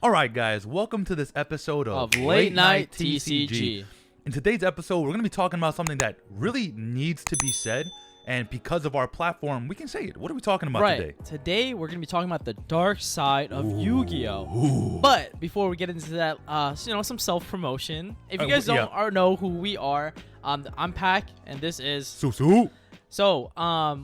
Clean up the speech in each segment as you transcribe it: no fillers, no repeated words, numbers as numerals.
Alright guys, welcome to this episode of Late Night TCG. In today's episode, we're going to be talking about something that really needs to be said, and because of our platform, we can say it. What are we talking about today? Today, we're going to be talking about the dark side of Yu-Gi-Oh! But before we get into that, some self-promotion. If you guys don't know who we are, I'm PAK, and this is... Susu. So,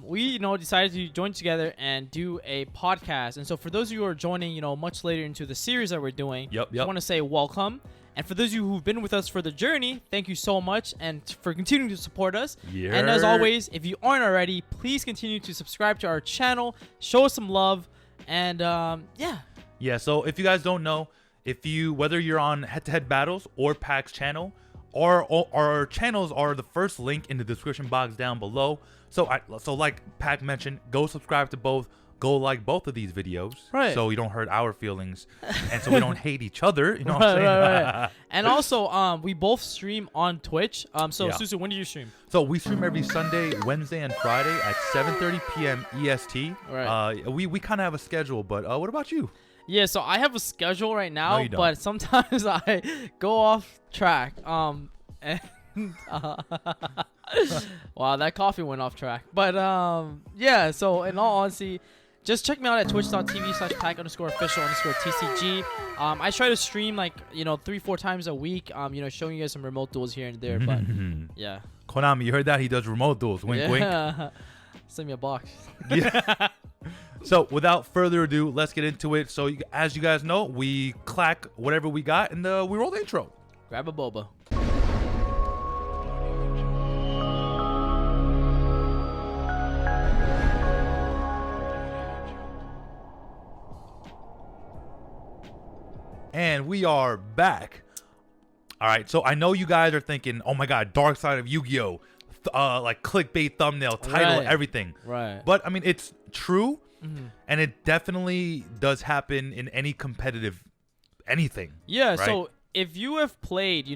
we, decided to join together and do a podcast. And so, for those of you who are joining, much later into the series that we're doing, I want to say welcome. And for those of you who've been with us for the journey, thank you so much and for continuing to support us. Yeah. And as always, if you aren't already, please continue to subscribe to our channel, show us some love, and Yeah, so if you guys don't know, whether you're on Head-to-Head Battles or PAK's channel, our channels are the first link in the description box down below. So like PAK mentioned, go subscribe to both. Go like both of these videos, so you don't hurt our feelings, and so we don't hate each other. You know what I'm saying? Right. And also, we both stream on Twitch. Susu, when do you stream? So we stream every Sunday, Wednesday, and Friday at 7:30 p.m. EST. Right. We kind of have a schedule, but what about you? Yeah, so I have a schedule right now, No, you don't. but sometimes I go off track. Wow, that coffee went off track. But so in all honesty, just check me out at twitch.tv/PAK_official_TCG. I try to stream 3-4 times a week, showing you guys some remote duels here and there. But yeah. Konami, you heard that? He does remote duels. Wink, wink. Send me a box. Yeah. So without further ado, let's get into it. So as you guys know, we clack whatever we got and we roll the intro. Grab a boba. And we are back. All right, so I know you guys are thinking, oh my god, dark side of Yu-Gi-Oh! Like clickbait, thumbnail, title, everything. Right. But I mean, it's true, and it definitely does happen in any competitive anything. Yeah, right? So if you have played,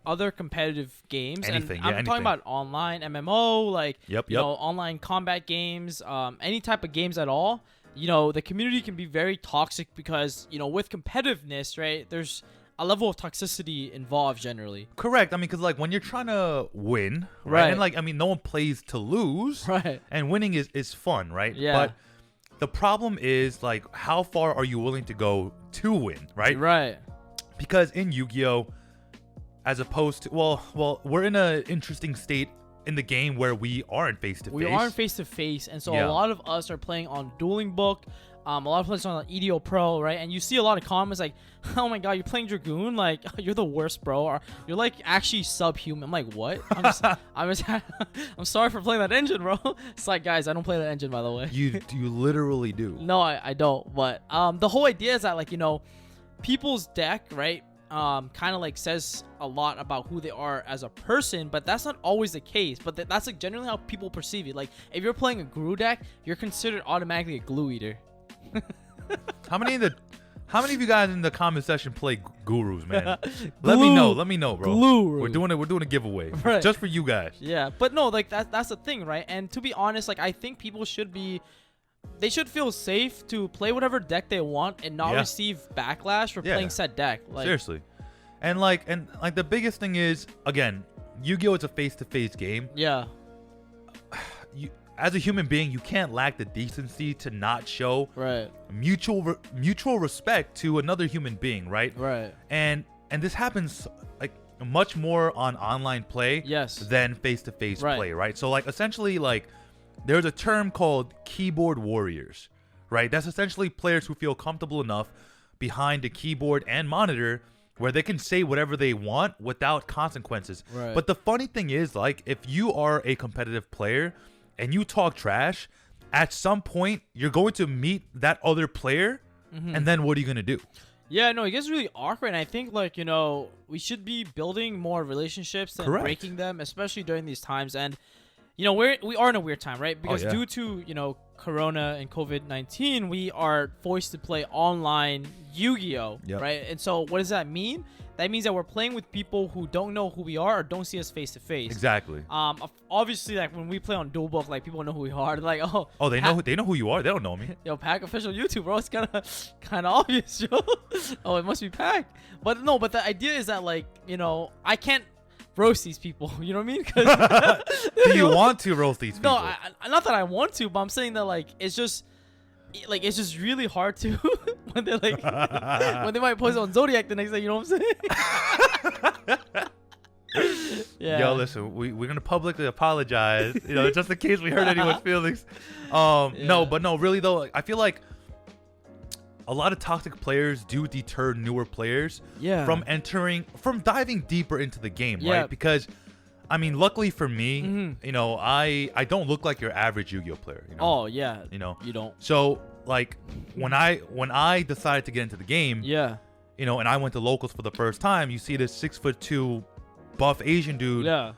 other competitive games, anything, and I'm talking about online MMO, online combat games, any type of games at all, the community can be very toxic because, with competitiveness, right, there's a level of toxicity involved generally. Correct. I mean, because when you're trying to win, right? And no one plays to lose, right? And winning is fun, right? Yeah. But the problem is how far are you willing to go to win, right? Right. Because in Yu-Gi-Oh, as opposed to we're in an interesting state in the game where we aren't face-to-face. We aren't face-to-face, and so a lot of us are playing on Dueling Book. A lot of players on EDO Pro, right? And you see a lot of comments like, "Oh my god, you're playing Dragoon? Like, you're the worst, bro. Or you're actually subhuman." I'm like, "What?" I'm sorry for playing that engine, bro. It's like, guys, I don't play that engine, by the way. You literally do. No, I don't. But the whole idea is that people's deck, right? Kind of says a lot about who they are as a person, but that's not always the case. But that's generally how people perceive it. If you're playing a Guru deck, you're considered automatically a glue eater. How many of you guys in the comment section play gurus, man? Let me know, bro. Guru. We're doing a giveaway just for you guys. Yeah, but no, that's the thing, right? And to be honest, I think people should feel safe to play whatever deck they want and not receive backlash for playing said deck. Seriously. And the biggest thing is, again, Yu-Gi-Oh! It's a face-to-face game. Yeah. As a human being, you can't lack the decency to not show mutual respect to another human being, right? Right. And this happens much more on online play than face-to-face play, right? So essentially there's a term called keyboard warriors, right? That's essentially players who feel comfortable enough behind a keyboard and monitor where they can say whatever they want without consequences. Right. But the funny thing is, if you are a competitive player and you talk trash, at some point you're going to meet that other player, and then what are you going to do? Yeah, no, it gets really awkward, and I think we should be building more relationships than breaking them, especially during these times. And you know, we are in a weird time, right? Because yeah. due to, you know, Corona and COVID-19, we are forced to play online Yu-Gi-Oh, Yep. right? And so what does that mean? That means that we're playing with people who don't know who we are or don't see us face to face. Exactly. Obviously, like when we play on Duelbook, like people know who we are. They're like, oh, they know who you are. They don't know me. Yo, PAK official YouTube, bro. It's kind of obvious, yo. Oh, it must be PAK. But no, but the idea is that, like, you know, I can't roast these people. You know what I mean? 'Cause, Do you want to roast these people? No, not that I want to, but I'm saying that, like, it's just really hard to when they're like when they might post on Zodiac the next day. You know what I'm saying? Yeah. Yo, listen, we're gonna publicly apologize. You know, just in case we hurt anyone's feelings. No, really though, I feel like a lot of toxic players do deter newer players from diving deeper into the game, right? Because, I mean, luckily for me, you know, I don't look like your average Yu-Gi-Oh player. You know? Oh yeah. You know, you don't. So like when I decided to get into the game, you know, and I went to locals for the first time, you see this 6'2" buff Asian dude,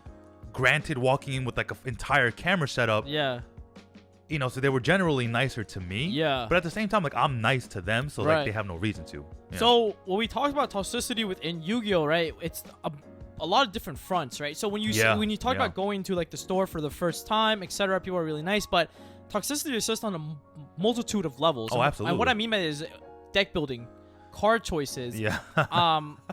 granted walking in with like an entire camera setup. You know, so they were generally nicer to me. But at the same time, like, I'm nice to them, so like they have no reason to. So when we talk about toxicity within Yu-Gi-Oh, right? It's a lot of different fronts, right? So when you when you talk about going to like the store for the first time, etc., people are really nice, but toxicity is just on a multitude of levels. Oh, absolutely. And what I mean by it is deck building, card choices.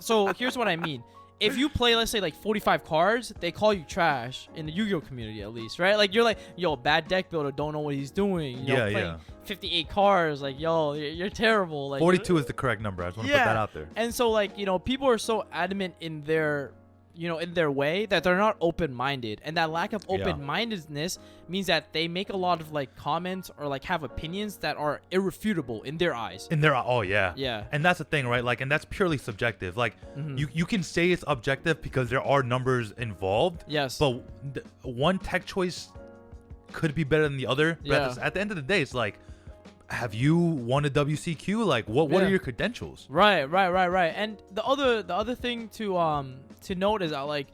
So here's what I mean. If you play, let's say, like 45 cards, they call you trash in the Yu-Gi-Oh community, at least, right? Like, you're like, yo, bad deck builder, don't know what he's doing. You know, playing 58 cards, like, yo, you're terrible. Like, 42 is the correct number. I just want to put that out there. And so, like, you know, people are so adamant in their, you know, in their way that they're not open-minded, and that lack of open-mindedness means that they make a lot of like comments or like have opinions that are irrefutable in their eyes. And that's the thing, right? Like, and that's purely subjective. Like, you can say it's objective because there are numbers involved. But one tech choice could be better than the other. But at the end of the day, it's like, have you won a WCQ? Like, what are your credentials? Right. And the other thing to note is that, like,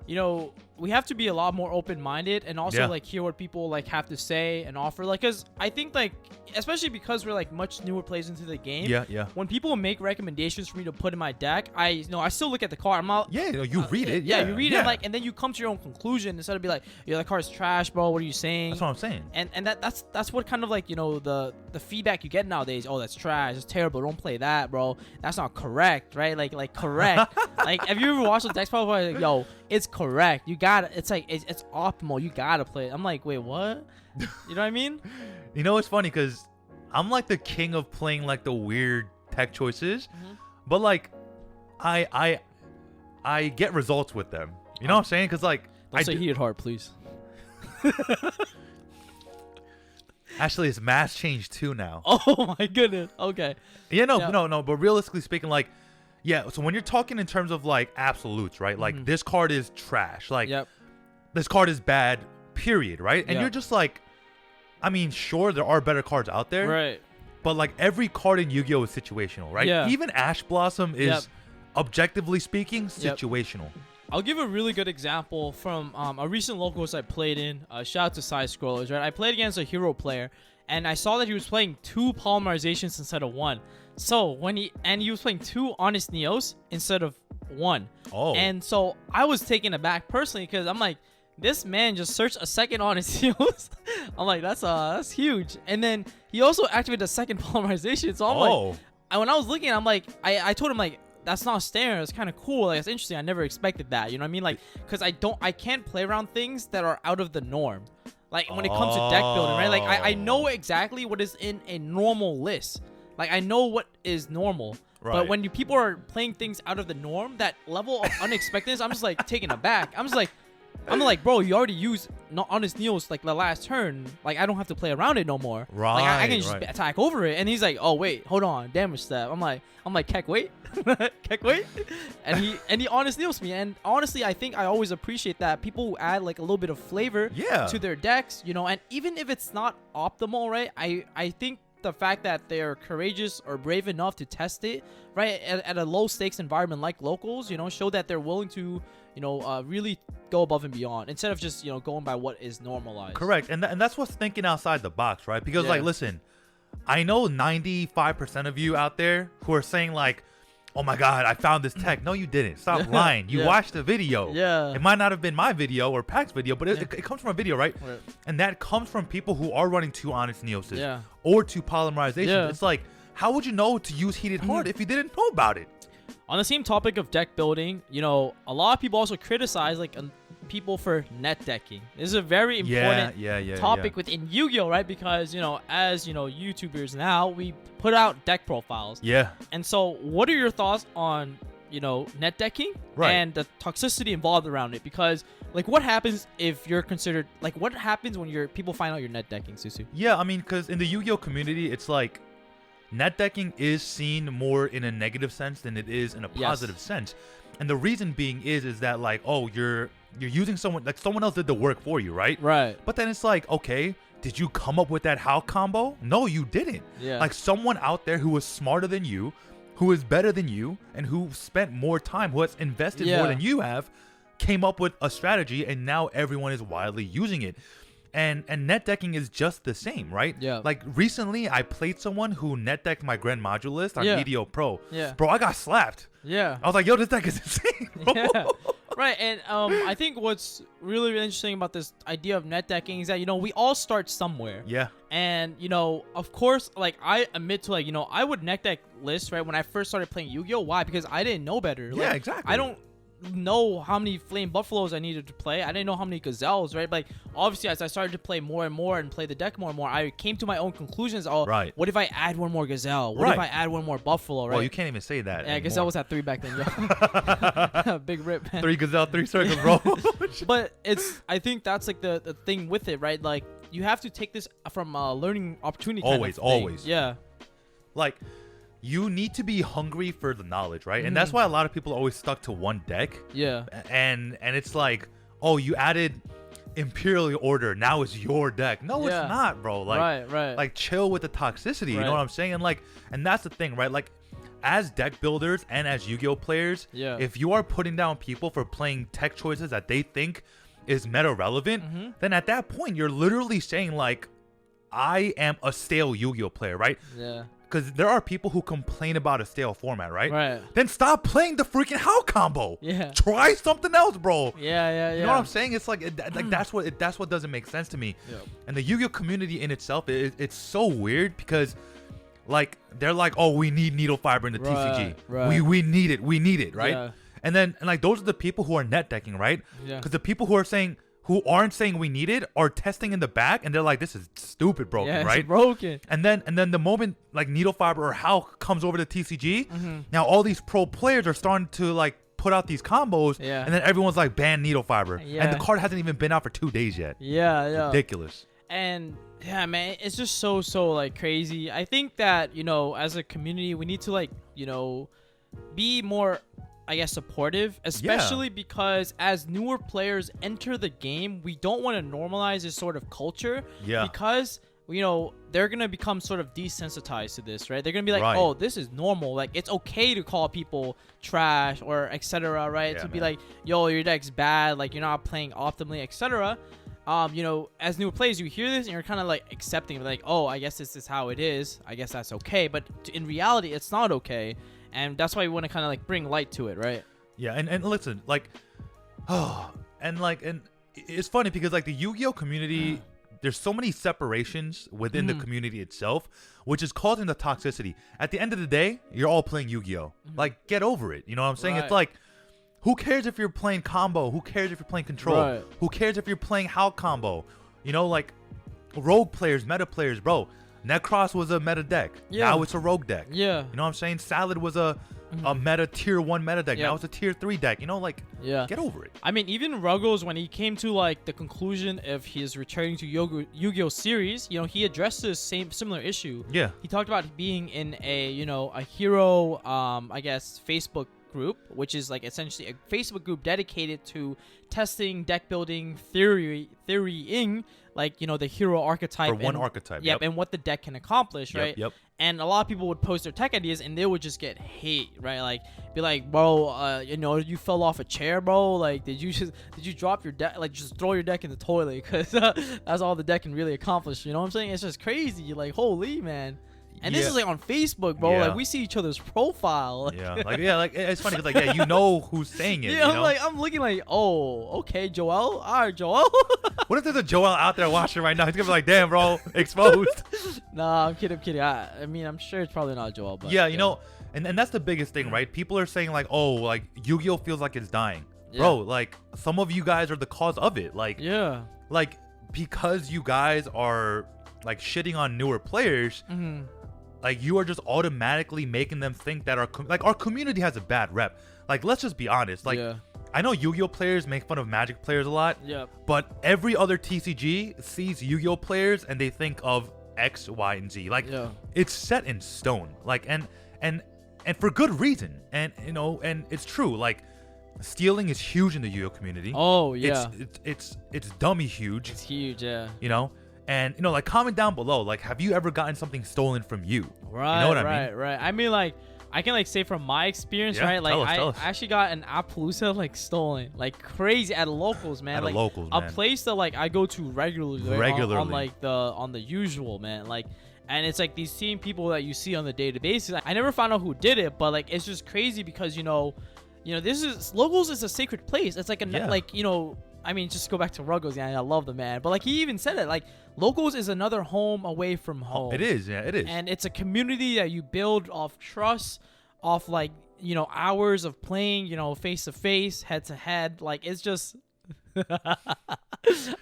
you know, we have to be a lot more open-minded and also like hear what people like have to say and offer. Like, because I think, like, especially because we're like much newer players into the game. When people make recommendations for me to put in my deck, I still look at the card. I'm not. You read it. You read it, like, and then you come to your own conclusion instead of be like, yo, that card's trash, bro. What are you saying? That's what I'm saying. And that's what kind of, like, you know, the feedback you get nowadays. Oh, that's trash. It's terrible. Don't play that, bro. That's not correct, right? Like correct. Like, have you ever watched the decks? Probably like, yo, it's correct. You got it. It's like it's optimal. You gotta play it. I'm like, wait, what? You know what I mean? You know, it's funny because I'm like the king of playing like the weird tech choices, but like I get results with them. You know what I'm saying? Because like don't say heated heart, please. Actually, it's mass change 2 now. Oh my goodness. Okay. No. But realistically speaking, like, so when you're talking in terms of like absolutes, right? Like, this card is trash. Like, this card is bad, period, right? And you're just like, I mean, sure, there are better cards out there. Right. But like every card in Yu-Gi-Oh is situational, right? Even Ash Blossom is, objectively speaking, situational. I'll give a really good example from a recent locals I played in. Shout out to Side Scrollers, right? I played against a hero player, and I saw that he was playing 2 polymerizations instead of 1. So he was playing 2 Honest Neos instead of 1. Oh. And so I was taken aback personally because I'm like, this man just searched a second Honest Neos. I'm like, that's huge. And then he also activated a second polymerization. So I'm like, and when I was looking, I'm like, I told him, like, that's not standard. It's kind of cool. Like, it's interesting. I never expected that. You know what I mean? Like, because I can't play around things that are out of the norm. Like, when it comes to deck building, right? Like, I know exactly what is in a normal list. Like, I know what is normal. Right. But when people are playing things out of the norm, that level of unexpectedness, I'm just like taken aback. I'm like, bro, you already used Honest Neos like the last turn. Like, I don't have to play around it no more. Right. Like, I can just attack over it. And he's like, oh wait, hold on, damage step. I'm like, Keck, wait. Keck, wait. And he Honest Neos me. And honestly, I think I always appreciate that people who add like a little bit of flavor to their decks, you know. And even if it's not optimal, right? I think the fact that they're courageous or brave enough to test it, right, at a low stakes environment like locals, show that they're willing to, really go above and beyond instead of just, going by what is normalized. Correct. And that's what's thinking outside the box, right? Because like, listen, I know 95% of you out there who are saying like, oh my God, I found this tech. No, you didn't. Stop lying. You watched the video. Yeah. It might not have been my video or PAK's video, but it comes from a video, right? And that comes from people who are running 2 Onyx Neoses or 2 polymerizations. Yeah. It's like, how would you know to use Heated Heart if you didn't know about it? On the same topic of deck building, a lot of people also criticize like people for net decking. This is a very important topic within Yu-Gi-Oh, right? Because as YouTubers now, we put out deck profiles. Yeah. And so, what are your thoughts on net decking and the toxicity involved around it? Because like, what happens if you're considered like, what happens when people find out you're net decking, Susu? Yeah, I mean, because in the Yu-Gi-Oh community, it's like net decking is seen more in a negative sense than it is in a positive sense. And the reason being is that like, oh, you're using someone else did the work for you, right? Right. But then it's like, okay, did you come up with that how combo? No, you didn't. Yeah. Like someone out there who was smarter than you, who is better than you, and who spent more time, who has invested more than you have, came up with a strategy, and now everyone is widely using it. And net decking is just the same, right? Yeah. Like recently, I played someone who net decked my Grand Modulist on Yugioh Pro. Yeah. Bro, I got slapped. Yeah. I was like, yo, this deck is insane, bro. Yeah. Right, and I think what's really, really interesting about this idea of net decking is that we all start somewhere. Yeah. And of course, like I admit to I would net deck lists right when I first started playing Yu-Gi-Oh. Why? Because I didn't know better. Yeah, exactly. I don't know how many Flame Buffaloes I needed to play. I didn't know how many Gazelles, right? But like obviously as I started to play more and more and play the deck more and more, I came to my own conclusions. Oh, right. What if I add one more Gazelle? What if I add one more Buffalo, right? Well, you can't even say that anymore. Gazelle was at 3 back then, yo. Big rip, man. 3 Gazelle, 3 circles, bro. But I think that's like the thing with it, right? Like you have to take this from a learning opportunity. Always. Yeah. Like you need to be hungry for the knowledge, right? And that's why a lot of people are always stuck to one deck. Yeah. And it's like, oh, you added Imperial Order, now it's your deck. No, it's not, bro. Like, right. Like chill with the toxicity. You know what I'm saying? And that's the thing, right? Like as deck builders and as Yu-Gi-Oh players, if you are putting down people for playing tech choices that they think is meta relevant, then at that point you're literally saying like, I am a stale Yu-Gi-Oh player, right? Yeah. Because there are people who complain about a stale format, right? Right. Then stop playing the freaking how combo. Yeah. Try something else, bro. Yeah. You know what I'm saying? It's like that's what doesn't make sense to me. Yep. And the Yu-Gi-Oh community in itself, it's so weird because, like, they're like, oh, we need needle fiber in the TCG. Right. We need it, right? Yeah. And like those are the people who are net decking, right? Yeah. Because the people who aren't saying we need it are testing in the back, and they're like, this is stupid broken, right? It's broken. And then the moment like needle fiber or how comes over to TCG, now all these pro players are starting to like put out these combos, and then everyone's like ban needle fiber, and the card hasn't even been out for 2 days yet. Yeah. Ridiculous. And yeah, man, it's just so like crazy. I think that as a community we need to like be more, I guess, supportive, especially because as newer players enter the game, we don't want to normalize this sort of culture because they're gonna become sort of desensitized to this, right? They're gonna be like, oh, this is normal, like it's okay to call people trash or etc., right? To be like, yo, your deck's bad, like you're not playing optimally, etc. As newer players, you hear this and you're kind of like accepting, like, oh, I guess this is how it is, I guess that's okay, but in reality it's not okay. And that's why we want to kind of like bring light to it, right? Yeah, and listen, like, and it's funny because like the Yu-Gi-Oh community, there's so many separations within the community itself, which is causing the toxicity. At the end of the day, you're all playing Yu-Gi-Oh. Like, get over it. You know what I'm saying? It's like, who cares if you're playing combo? Who cares if you're playing control? Who cares if you're playing how combo? Like rogue players, meta players, bro. Necross was a meta deck. Now it's a rogue deck. Yeah. You know what I'm saying? Salad was a meta tier 1 meta deck. Now it's a tier 3 deck. Get over it. I mean, even Ruggles, when he came to like the conclusion of his returning to Yu-Gi-Oh series, he addressed this similar issue. Yeah. He talked about being in a hero, I guess, Facebook group, which is like essentially a Facebook group dedicated to testing, deck building, theorying, like, you know, the hero archetype. For one archetype. Yep, and what the deck can accomplish, right? Yep. And a lot of people would post their tech ideas, and they would just get hate, right? Like, be like, bro, you know, you fell off a chair, bro. Like, did you drop your deck? Like, just throw your deck in the toilet, because that's all the deck can really accomplish. You know what I'm saying? It's just crazy. Like, holy man. And this is like on Facebook, bro. Yeah. Like, we see each other's profile. Like it's funny because like you know who's saying it. Yeah, you know? I'm looking like, oh, okay, Joel. All right, Joel. What if there's a Joel out there watching right now? He's gonna be like, damn, bro, exposed. Nah, I'm kidding. I mean, I'm sure it's probably not Joel, but yeah, you know, and that's the biggest thing, right? People are saying like, oh, like Yu-Gi-Oh feels like it's dying, bro. Like some of you guys are the cause of it. Like, like because you guys are like shitting on newer players. Like, you are just automatically making them think that our community has a bad rep. Like, let's just be honest. Like, I know Yu-Gi-Oh players make fun of Magic players a lot. But every other TCG sees Yu-Gi-Oh players and they think of X, Y, and Z. Like, it's set in stone. Like, and for good reason. And you know, and it's true. Like, stealing is huge in the Yu-Gi-Oh community. Oh yeah. It's dummy huge. It's huge. Yeah. You know. And, you know, like, comment down below, like, have you ever gotten something stolen from you? Right, you know what I mean? Right. I mean, like, I can, like, say from my experience, right? Like, tell us. I actually got an Appaloosa, like, stolen. Like, crazy at locals, man. At locals, a man. place that, like, I go to regularly. On the usual, man. Like, and it's, like, these same people that you see on the daily basis. I never found out who did it, but, like, it's just crazy because, you know, locals is a sacred place. It's like like, you know, I mean, just go back to Ruggles. Yeah, I love the man. But, like, he even said it. Like, locals is another home away from home. It is. Yeah, it is. And it's a community that you build off trust, off, like, you know, hours of playing, you know, face-to-face, head-to-head. Like, it's just... I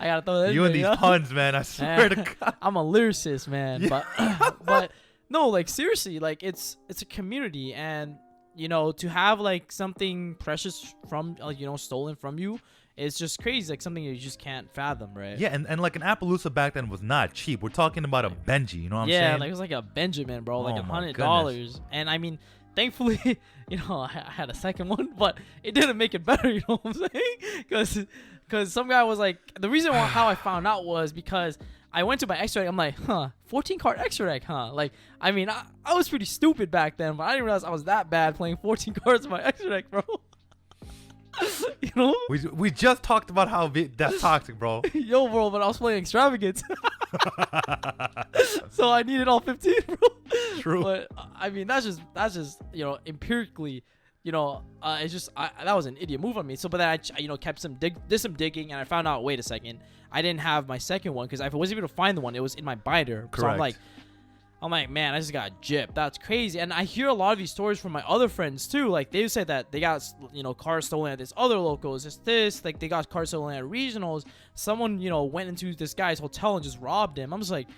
gotta throw that in you and there, these puns, man. I swear to God. I'm a lyricist, man. Yeah. But, no, like, seriously. Like, it's a community. And, you know, to have, like, something precious from, you know, stolen from you... It's just crazy, like something you just can't fathom, right? Yeah, and like an Appaloosa back then was not cheap. We're talking about a Benji, you know what I'm saying? Yeah, like it was like a Benjamin, bro, like $100. And I mean, thankfully, you know, I had a second one, but it didn't make it better, you know what I'm saying? Because some guy was like, the reason how I found out was because I went to my extra deck. I'm like, 14 card extra deck, huh? Like, I mean, I was pretty stupid back then, but I didn't realize I was that bad playing 14 cards in my extra deck, bro. You know, we just talked about how that's toxic, bro. Yo, bro, but I was playing extravagant, so I needed all 15, bro. True. But I mean, that's just you know, empirically, you know, it's just that was an idiot move on me. So, but then I you know kept did some digging, and I found out, wait a second, I didn't have my second one because I wasn't able to find the one. It was in my binder. Correct. So I'm like, man, I just got gypped. That's crazy. And I hear a lot of these stories from my other friends too. Like, they said that they got, you know, cars stolen at this other locals. It's this. Like, they got cars stolen at regionals. Someone, you know, went into this guy's hotel and just robbed him. I'm just like,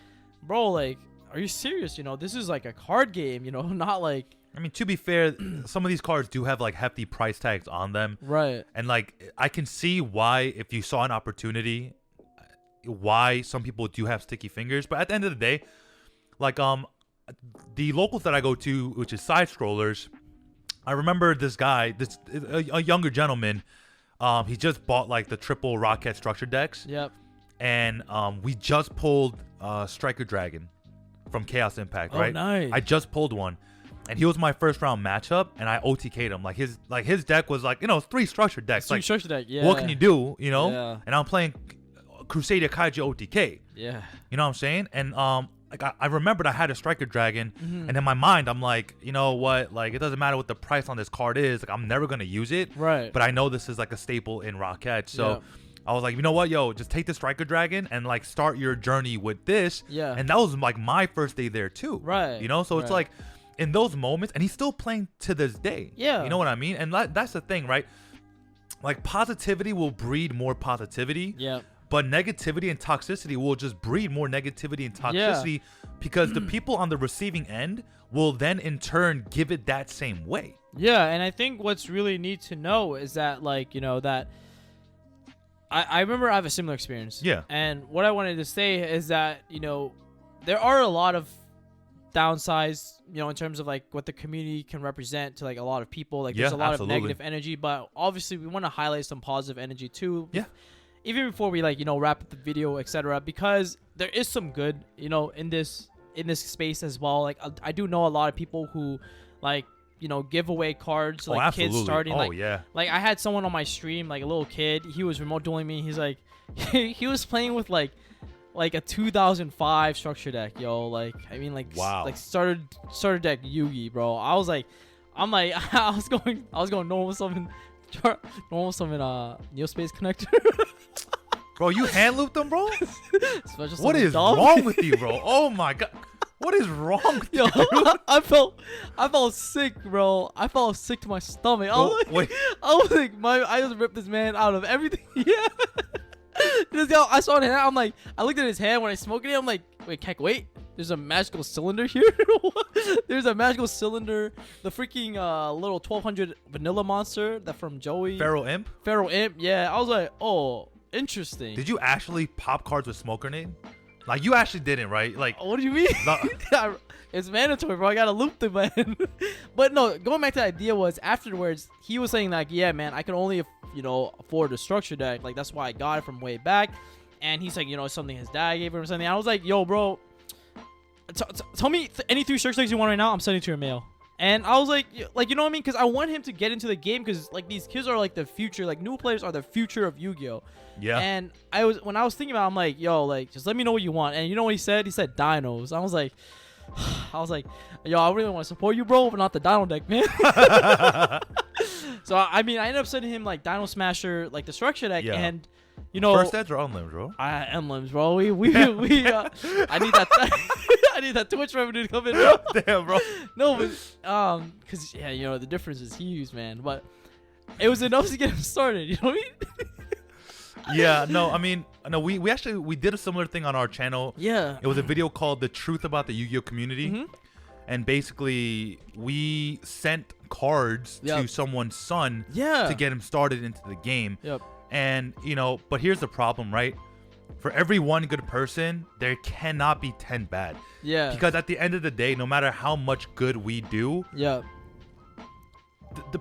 bro, like, are you serious? You know, this is like a card game, you know, not like... I mean, to be fair, some of these cards do have, like, hefty price tags on them. Right. And, like, I can see why, if you saw an opportunity, why some people do have sticky fingers. But at the end of the day... Like, the locals that I go to, which is side scrollers, I remember this guy, a younger gentleman, he just bought, like, the triple Rocket structure decks. Yep. And we just pulled Striker Dragon from Chaos Impact, right? Oh, nice. I just pulled one. And he was my first round matchup, and I OTK'd him. Like, his deck was, like, you know, 3 structure decks. Three like, structure deck, yeah. What can you do, you know? Yeah. And I'm playing Crusader Kaiju OTK. Yeah. You know what I'm saying? And, like, I remembered I had a Striker Dragon, and in my mind, I'm like, you know what? Like, it doesn't matter what the price on this card is. Like, I'm never going to use it. Right. But I know this is, like, a staple in Rocket. So I was like, you know what? Yo, just take the Striker Dragon and, like, start your journey with this. Yeah. And that was, like, my first day there, too. Right. You know? So it's like, in those moments, and he's still playing to this day. Yeah. You know what I mean? And that's the thing, right? Like, positivity will breed more positivity. Yeah. But negativity and toxicity will just breed more negativity and toxicity because the people on the receiving end will then in turn give it that same way. Yeah, and I think what's really neat to know is that, like, you know, that I remember I have a similar experience. Yeah. And what I wanted to say is that, you know, there are a lot of downsides, in terms of like what the community can represent to like a lot of people. Like there's a lot of negative energy, but obviously we want to highlight some positive energy too. Yeah. Even before we like wrap up the video, etc., because there is some good in this space as well. Like I do know a lot of people who like give away cards to like kids starting. Like I had someone on my stream, like a little kid. He was remote dueling me. He's like he was playing with like a 2005 structure deck, yo. Like I mean, like wow. Like starter deck Yugi, bro. I was going normal summon Neospace Connector. Bro, you hand looped them, bro? What is dumb. wrong with you, bro? Oh my god. What is wrong with you? I felt sick, bro. I felt sick to my stomach. I just ripped this man out of everything. Yeah. I saw it. I'm like, I looked at his hand when I smoked it. I'm like, wait, Keck, wait. There's a magical cylinder here. There's a magical cylinder. The freaking little 1200 vanilla monster that from Joey. Feral Imp. Yeah, I was like, oh, interesting. Did you actually pop cards with smoke grenade? Like you actually didn't, right? Like what do you mean? It's mandatory, bro. I gotta loop the man. But no, going back to the idea was afterwards he was saying like, yeah, man, I can only afford a structure deck. Like that's why I got it from way back. And he's like, something his dad gave him or something. I was like, yo, bro, tell me any 3 structure decks you want right now. I'm sending it to your mail. And I was like, you know what I mean? Because I want him to get into the game because like these kids are like the future. Like new players are the future of Yu-Gi-Oh. Yeah. And when I was thinking about it, I'm like, yo, like just let me know what you want. And you know what he said? He said dinos. I was like, yo, I really want to support you, bro, but not the dino deck, man. So I mean, I ended up sending him like Dino Smasher, like the structure deck, and first edge or unlimbs, bro. Unlimbs, bro. I need that. I need that Twitch revenue to come in, bro. Damn, bro. No, but because the difference is huge, man. But it was enough to get him started. You know what I mean? Yeah, no, I mean, no, we did a similar thing on our channel. Yeah. It was a video called The Truth About the Yu-Gi-Oh Community. Mm-hmm. And basically, we sent cards to someone's son to get him started into the game. Yep. And, but here's the problem, right? For every one good person, there cannot be 10 bad. Yeah. Because at the end of the day, no matter how much good we do, the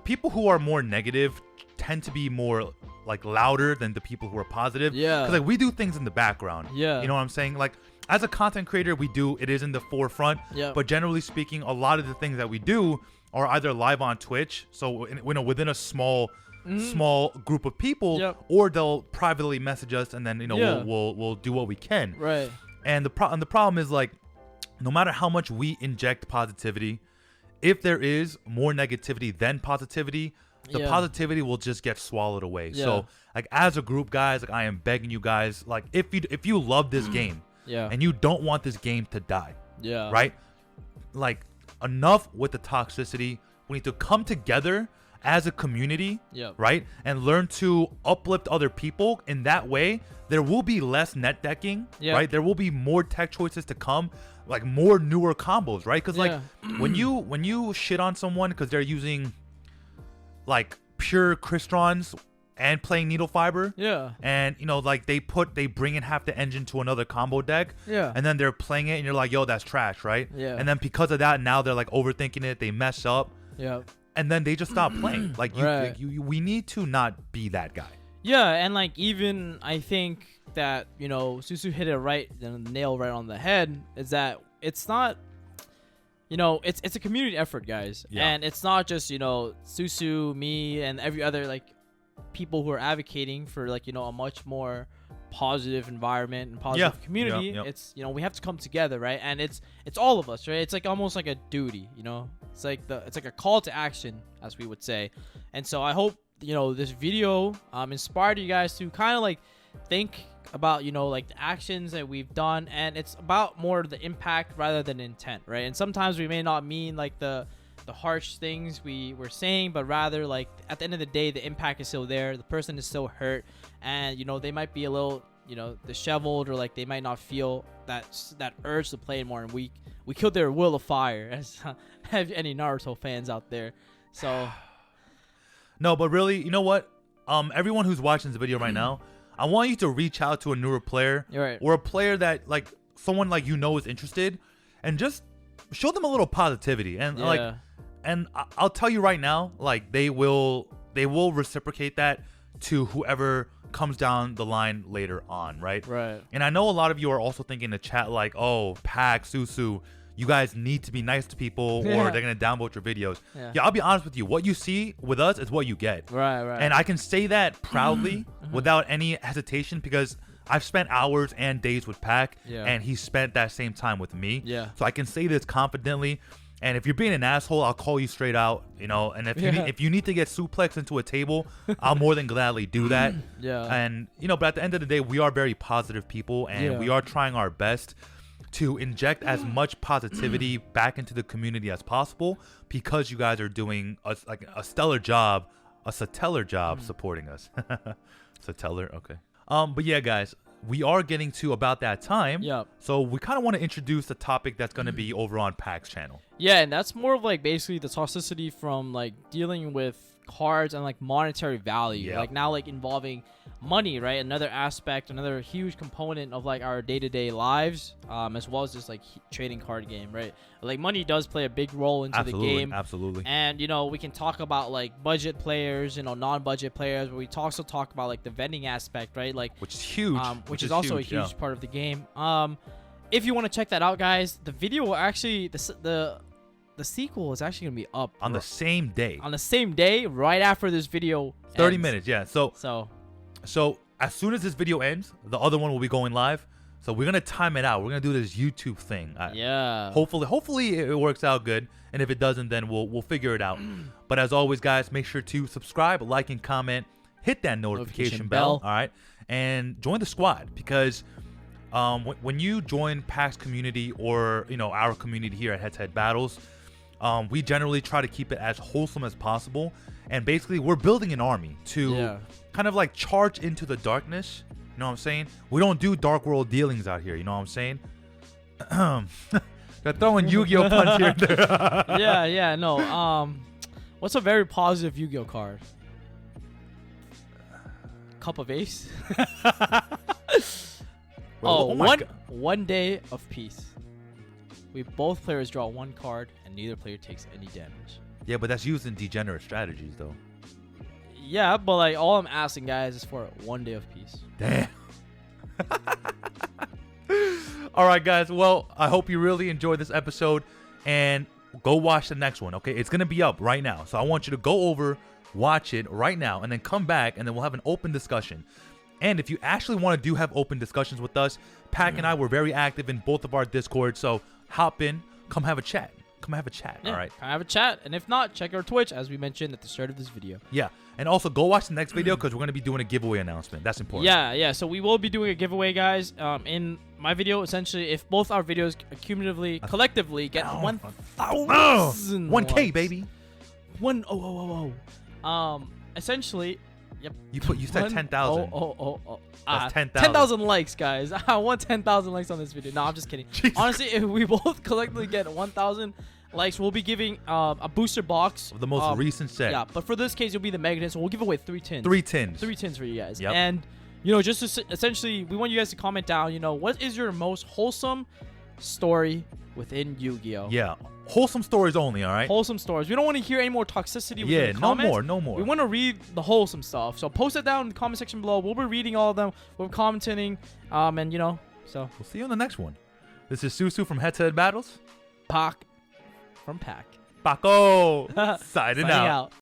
people who are more negative tend to be more like louder than the people who are positive. Yeah. Because like we do things in the background. Yeah. You know what I'm saying? Like as a content creator, it is in the forefront. Yeah. But generally speaking, a lot of the things that we do are either live on Twitch, so within a small group of people, or they'll privately message us, and then we'll do what we can. Right. And the problem is like, no matter how much we inject positivity, if there is more negativity than positivity, the positivity will just get swallowed away. So like as a group, guys, like I am begging you guys, like if you love this game, and you don't want this game to die, right? Like enough with the toxicity. We need to come together as a community, right? And learn to uplift other people. In that way, there will be less net decking, right? There will be more tech choices to come, like more newer combos, right? Because like when you shit on someone because they're using like pure Crystons and playing needle fiber, and like they bring in half the engine to another combo deck, and then they're playing it and you're like, yo, that's trash, right? And then because of that, now they're like overthinking it, they mess up, and then they just stop playing. Like we need to not be that guy. And like even I think that Susu hit it right, the nail right on the head, is that it's not it's a community effort, guys. And it's not just Susu, me, and every other like people who are advocating for like a much more positive environment and positive community. It's we have to come together, right? And it's all of us, right? It's like almost like a duty, it's like a call to action, as we would say. And so I hope this video inspired you guys to kind of like think about like the actions that we've done, and it's about more the impact rather than intent, right? And sometimes we may not mean like the harsh things we were saying, but rather like at the end of the day, the impact is still there, the person is still hurt, and they might be a little disheveled, or like they might not feel that urge to play anymore, and we killed their will of fire, as have any Naruto fans out there. So no, but really, you know what, everyone who's watching this video right now, I want you to reach out to a newer player, or a player that like someone like is interested, and just show them a little positivity, and Yeah. I'll tell you right now, like they will reciprocate that to whoever comes down the line later on, right? Right. And I know a lot of you are also thinking in the chat like, oh, PAK, Susu, you guys need to be nice to people or they're gonna downvote your videos. Yeah, I'll be honest with you. What you see with us is what you get. Right. And I can say that proudly without any hesitation because I've spent hours and days with PAK, and he spent that same time with me. Yeah. So I can say this confidently. And if you're being an asshole, I'll call you straight out, you know. And if you need to get suplexed into a table, I'll more than gladly do that. And you know, but at the end of the day, we are very positive people, and we are trying our best to inject as much positivity back into the community as possible because you guys are doing a stellar job, supporting us. Satellar, okay. But yeah, guys. We are getting to about that time. Yep. So we kind of want to introduce the topic that's going to be over on PAK's channel. Yeah, and that's more of like basically the toxicity from like dealing with cards and like monetary value. Like now like involving money, right? Another aspect, another huge component of like our day-to-day lives, as well as just like trading card game, right? Like money does play a big role into the game. Absolutely. And you know, we can talk about like budget players, you know, non-budget players, but we also talk about like the vending aspect, right? Like which is huge. Which is also a huge part of the game. If you want to check that out, guys, the video will actually the sequel is actually gonna be up on the same day. On the same day, right after this video. 30 ends. minutes, yeah. So as soon as this video ends, the other one will be going live. So we're gonna time it out. We're gonna do this YouTube thing. Hopefully it works out good. And if it doesn't, then we'll figure it out. But as always, guys, make sure to subscribe, like, and comment. Hit that notification bell. All right, and join the squad because when you join PAK's community or you know our community here at Head-to-Head Battles, we generally try to keep it as wholesome as possible. And basically, we're building an army to kind of like charge into the darkness. You know what I'm saying? We don't do dark world dealings out here. You know what I'm saying? They're throwing Yu-Gi-Oh punch here and there. No. What's a very positive Yu-Gi-Oh card? Cup of Ace. One day of peace. Both players draw one card and neither player takes any damage. Yeah, but that's using degenerate strategies, though. Yeah, but like all I'm asking, guys, is for 1 day of peace. Damn. All right, guys. Well, I hope you really enjoyed this episode and go watch the next one. Okay, it's gonna be up right now, so I want you to go over, watch it right now, and then come back, and then we'll have an open discussion. And if you actually want to have open discussions with us, PAK and I were very active in both of our Discord, so hop in, come have a chat. All right. Come have a chat, and if not, check our Twitch as we mentioned at the start of this video. Yeah, and also go watch the next video because we're gonna be doing a giveaway announcement. That's important. Yeah. So we will be doing a giveaway, guys. In my video, essentially, if both our videos collectively get 1,000, 1K, baby. Essentially. Yep. You said 10,000. That's 10,000. 10,000 likes, guys. I want 10,000 likes on this video. No, I'm just kidding. Jesus. Honestly, if we both collectively get 1,000 likes, we'll be giving a booster box of the most recent set. Yeah, but for this case, it'll be the Mega Tin, so we'll give away 3 tins. 3 tins. 3 tins for you guys. Yep. And you know, just to, essentially, we want you guys to comment down. You know, what is your most wholesome story within Yu-Gi-Oh? Yeah. Wholesome stories only, all right? Wholesome stories. We don't want to hear any more toxicity within the comments. No more. We want to read the wholesome stuff. So post it down in the comment section below. We'll be reading all of them. We'll be commenting. And, you know, so. We'll see you on the next one. This is Susu from Head-to-Head Battles. PAK from PAK. Paco. Signing out.